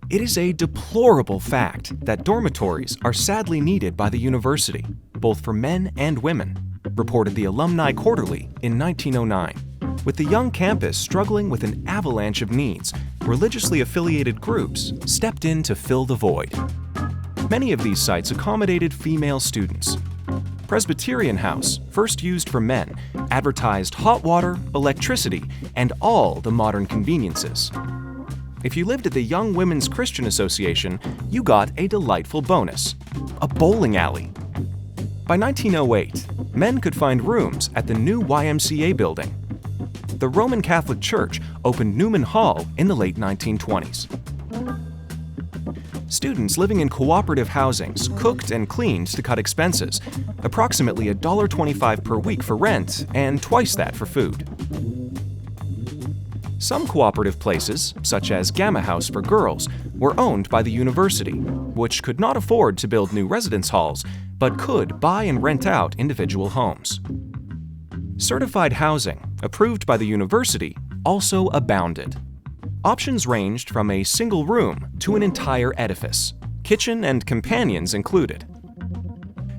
It is a deplorable fact that dormitories are sadly needed by the university, both for men and women, reported the Alumni Quarterly in 1909. With the young campus struggling with an avalanche of needs, religiously affiliated groups stepped in to fill the void. Many of these sites accommodated female students. Presbyterian House, first used for men, advertised hot water, electricity, and all the modern conveniences. If you lived at the Young Women's Christian Association, you got a delightful bonus: a bowling alley. By 1908, men could find rooms at the new YMCA building. The Roman Catholic Church opened Newman Hall in the late 1920s. Students living in cooperative housings cooked and cleaned to cut expenses, approximately $1.25 per week for rent and twice that for food. Some cooperative places, such as Gamma House for girls, were owned by the university, which could not afford to build new residence halls, but could buy and rent out individual homes. Certified housing, approved by the university, also abounded. Options ranged from a single room to an entire edifice, kitchen and companions included.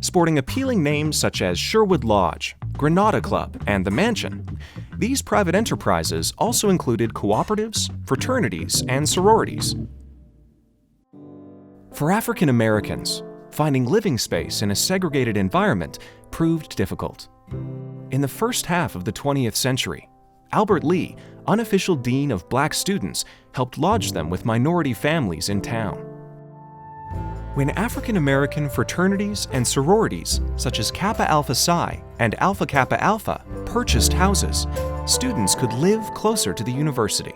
Sporting appealing names such as Sherwood Lodge, Granada Club, and The Mansion, these private enterprises also included cooperatives, fraternities, and sororities. For African Americans, finding living space in a segregated environment proved difficult. In the first half of the 20th century, Albert Lee, unofficial dean of black students, helped lodge them with minority families in town. When African American fraternities and sororities such as Kappa Alpha Psi and Alpha Kappa Alpha purchased houses, students could live closer to the university.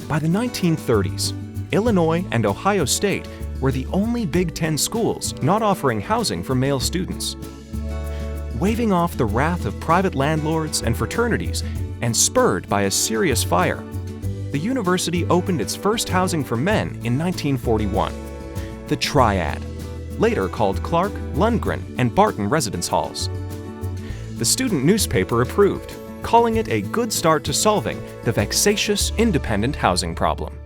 By the 1930s, Illinois and Ohio State were the only Big Ten schools not offering housing for male students. Waving off the wrath of private landlords and fraternities, and spurred by a serious fire, the university opened its first housing for men in 1941, the Triad, later called Clark, Lundgren, and Barton Residence Halls. The student newspaper approved, calling it a good start to solving the vexatious independent housing problem.